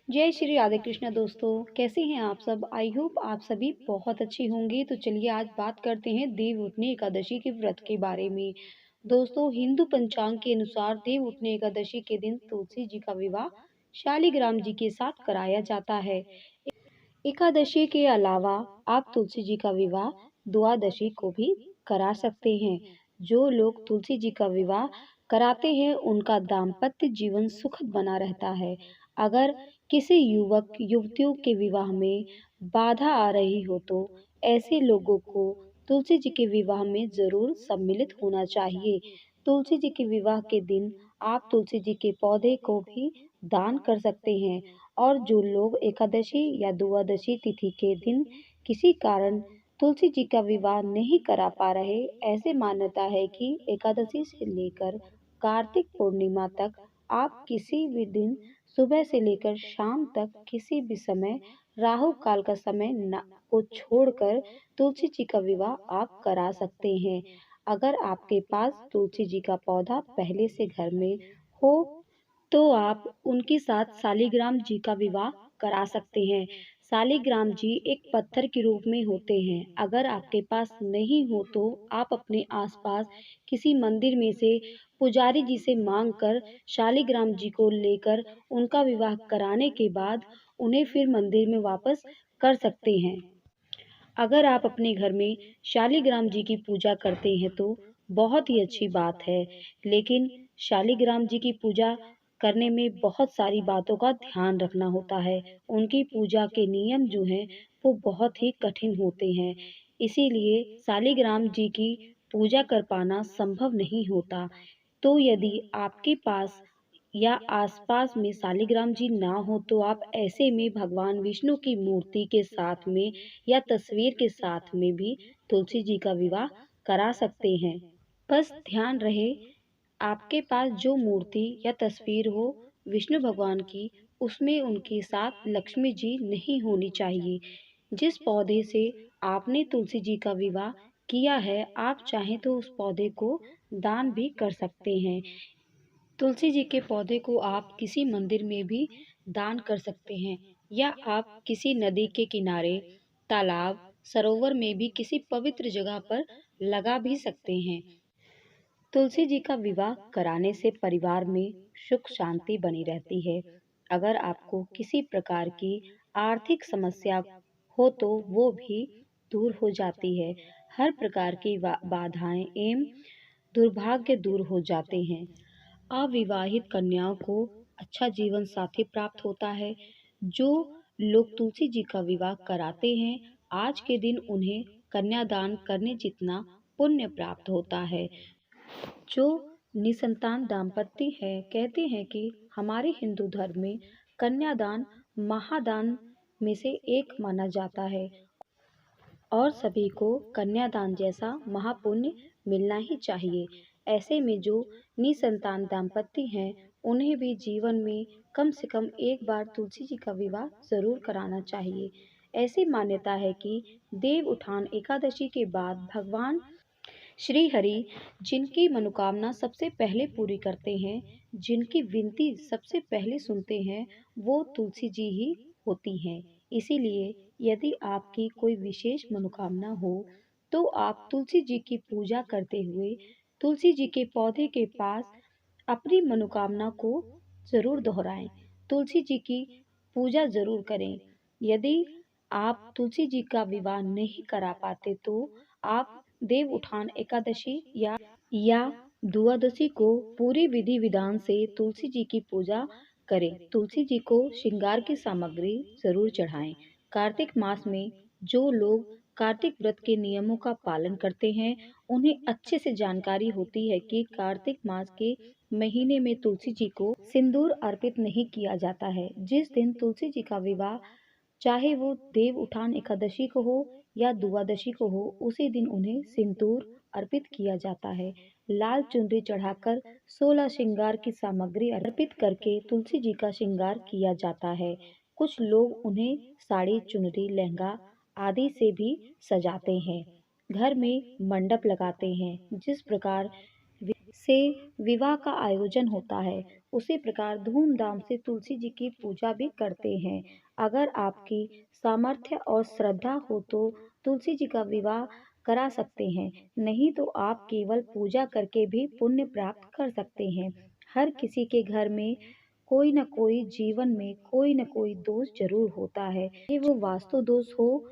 जय श्री राधे कृष्ण दोस्तों, कैसे हैं आप सब? आई होप आप सभी बहुत अच्छे होंगे। तो चलिए आज बात करते हैं देवउठनी एकादशी के व्रत के बारे में। दोस्तों, हिंदू पंचांग के अनुसार देवउठनी एकादशी के दिन तुलसी जी का विवाह शालिग्राम जी के साथ कराया जाता है। एकादशी के अलावा आप तुलसी जी का विवाह द्वादशी को भी करा सकते हैं। जो लोग तुलसी जी का विवाह कराते हैं उनका दाम्पत्य जीवन सुखद बना रहता है। अगर किसी युवक युवतियों के विवाह में बाधा आ रही हो तो ऐसे लोगों को तुलसी जी के विवाह में जरूर सम्मिलित होना चाहिए। तुलसी जी के विवाह के दिन आप तुलसी जी के पौधे को भी दान कर सकते हैं। और जो लोग एकादशी या द्वादशी तिथि के दिन किसी कारण तुलसी जी का विवाह नहीं करा पा रहे, ऐसे मान्यता है कि एकादशी से लेकर कार्तिक पूर्णिमा तक आप किसी भी दिन सुबह से लेकर शाम तक किसी भी समय राहु काल का समय न को छोड़कर तुलसी जी का विवाह आप करा सकते हैं। अगर आपके पास तुलसी जी का पौधा पहले से घर में हो तो आप उनके साथ शालिग्राम जी का विवाह करा सकते हैं। शालिग्राम जी एक पत्थर के रूप में होते हैं। अगर आपके पास नहीं हो तो आप अपने आसपास किसी मंदिर में से पुजारी जी से मांग कर शालिग्राम जी को लेकर उनका विवाह कराने के बाद उन्हें फिर मंदिर में वापस कर सकते हैं। अगर आप अपने घर में शालिग्राम जी की पूजा करते हैं तो बहुत ही अच्छी बात है। लेकिन शालिग्राम जी की पूजा करने में बहुत सारी बातों का ध्यान रखना होता है। उनकी पूजा के नियम जो हैं वो बहुत ही कठिन होते हैं। इसीलिए शालिग्राम जी की पूजा कर पाना संभव नहीं होता। तो यदि आपके पास या आसपास में शालिग्राम जी ना हो तो आप ऐसे में भगवान विष्णु की मूर्ति के साथ में या तस्वीर के साथ में भी तुलसी जी का विवाह करा सकते हैं। बस ध्यान रहे, आपके पास जो मूर्ति या तस्वीर हो विष्णु भगवान की, उसमें उनके साथ लक्ष्मी जी नहीं होनी चाहिए। जिस पौधे से आपने तुलसी जी का विवाह किया है, आप चाहें तो उस पौधे को दान भी कर सकते हैं। तुलसी जी के पौधे को आप किसी मंदिर में भी दान कर सकते हैं या आप किसी नदी के किनारे, तालाब, सरोवर में भी किसी पवित्र जगह पर लगा भी सकते हैं। तुलसी जी का विवाह कराने से परिवार में सुख शांति बनी रहती है। अगर आपको किसी प्रकार की आर्थिक समस्या हो तो वो भी दूर हो जाती है। हर प्रकार की बाधाएं एवं दुर्भाग्य दूर हो जाते हैं। अविवाहित कन्याओं को अच्छा जीवन साथी प्राप्त होता है। जो लोग तुलसी जी का विवाह कराते हैं, आज के दिन उन्हें कन्यादान करने जितना पुण्य प्राप्त होता है। जो निसंतान दाम्पत्य है, कहते हैं कि हमारे हिंदू धर्म में कन्यादान महादान में से एक माना जाता है और सभी को कन्यादान जैसा महापुण्य मिलना ही चाहिए। ऐसे में जो निसंतान दाम्पत्य हैं, उन्हें भी जीवन में कम से कम एक बार तुलसी जी का विवाह जरूर कराना चाहिए। ऐसी मान्यता है कि देव उठान एकादशी के बाद भगवान श्री हरि जिनकी मनोकामना सबसे पहले पूरी करते हैं, जिनकी विनती सबसे पहले सुनते हैं, वो तुलसी जी ही होती हैं। इसीलिए यदि आपकी कोई विशेष मनोकामना हो तो आप तुलसी जी की पूजा करते हुए तुलसी जी के पौधे के पास अपनी मनोकामना को जरूर दोहराएं। तुलसी जी की पूजा जरूर करें। यदि आप तुलसी जी का विवाह नहीं करा पाते तो आप देव उठान एकादशी या द्वादशी को पूरी विधि विधान से तुलसी जी की पूजा करें। तुलसी जी को श्रृंगार की सामग्री जरूर चढ़ाएं। कार्तिक मास में जो लोग कार्तिक व्रत के नियमों का पालन करते हैं, उन्हें अच्छे से जानकारी होती है कि कार्तिक मास के महीने में तुलसी जी को सिंदूर अर्पित नहीं किया जाता है। जिस दिन तुलसी जी का विवाह, चाहे वो देव उठान एकादशी को हो या द्वादशी को हो, उसी दिन उन्हें सिंदूर अर्पित किया जाता है। लाल चुनरी चढ़ाकर 16 श्रृंगार की सामग्री अर्पित करके तुलसी जी का श्रृंगार किया जाता है। कुछ लोग उन्हें साड़ी, चुनरी, लहंगा आदि से भी सजाते हैं। घर में मंडप लगाते हैं। जिस प्रकार से विवाह का आयोजन होता है, उसी प्रकार धूमधाम से तुलसी जी की पूजा भी करते हैं। अगर आपकी सामर्थ्य और श्रद्धा हो तो तुलसी जी का विवाह करा सकते हैं, नहीं तो आप केवल पूजा करके भी पुण्य प्राप्त कर सकते हैं। हर किसी के घर में कोई न कोई जीवन में कोई न कोई दोष जरूर होता है, चाहे वो वास्तु दोष हो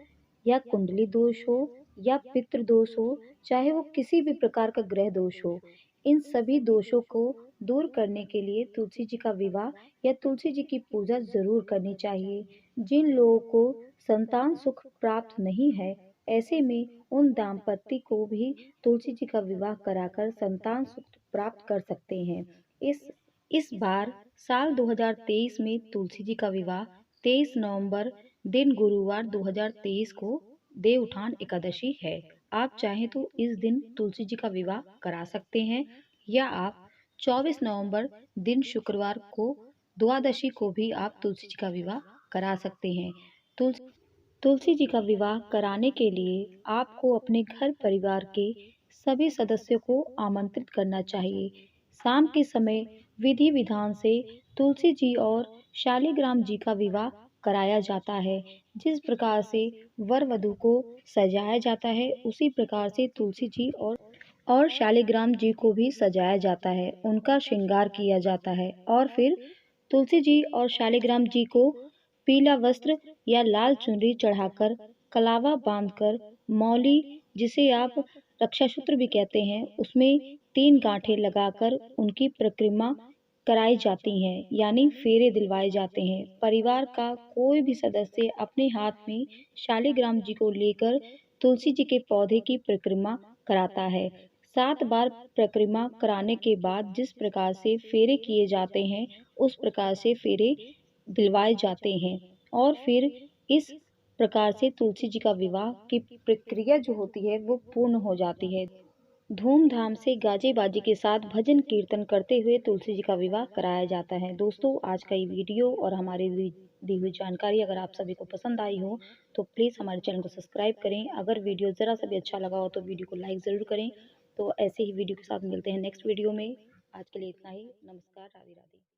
या कुंडली दोष हो या पितृ दोष हो, चाहे वो किसी भी प्रकार का ग्रह दोष हो। इन सभी दोषों को दूर करने के लिए तुलसी जी का विवाह या तुलसी जी की पूजा जरूर करनी चाहिए। जिन लोगों को संतान सुख प्राप्त नहीं है, ऐसे में उन दाम्पत्य को भी तुलसी जी का विवाह कराकर संतान सुख प्राप्त कर सकते हैं। इस इस बार साल 2023 में तुलसी जी का विवाह 23 नवंबर दिन गुरुवार 2023 को देवउठान एकादशी है। आप चाहें तो इस दिन तुलसी जी का विवाह करा सकते हैं, या आप 24 नवंबर दिन शुक्रवार को द्वादशी को भी आप तुलसी जी का विवाह करा सकते हैं। तुलसी तुलसी जी का विवाह कराने के लिए आपको अपने घर परिवार के सभी सदस्यों को आमंत्रित करना चाहिए। शाम के समय विधि विधान से तुलसी जी और शालिग्राम जी का विवाह कराया जाता है। जिस प्रकार से वर वधु को सजाया जाता है, उसी प्रकार से तुलसी जी और शालिग्राम जी को भी सजाया जाता है, उनका श्रृंगार किया जाता है और फिर तुलसी जी और शालिग्राम जी को पीला वस्त्र या लाल चुनरी चढ़ाकर, कलावा बांधकर, मौली जिसे आप रक्षा सूत्र भी कहते हैं, उसमें 3 गांठें लगाकर उनकी परिक्रमा कराई जाती हैं, यानी फेरे दिलवाए जाते हैं। परिवार का कोई भी सदस्य अपने हाथ में शालिग्राम जी को लेकर तुलसी जी के पौधे की परिक्रमा कराता है। 7 बार परिक्रमा कराने के बाद जिस प्रकार से फेरे किए जाते हैं, उस प्रकार से फेरे दिलवाए जाते हैं और फिर इस प्रकार से तुलसी जी का विवाह की प्रक्रिया जो होती है वो पूर्ण हो जाती है। धूमधाम से गाजे बाजे के साथ भजन कीर्तन करते हुए तुलसी जी का विवाह कराया जाता है। दोस्तों, आज का ये वीडियो और हमारी दी हुई जानकारी अगर आप सभी को पसंद आई हो तो प्लीज़ हमारे चैनल को सब्सक्राइब करें। अगर वीडियो ज़रा सा भी अच्छा लगा हो तो वीडियो को लाइक ज़रूर करें। तो ऐसे ही वीडियो के साथ मिलते हैं नेक्स्ट वीडियो में। आज के लिए इतना ही। नमस्कार, राधे राधे।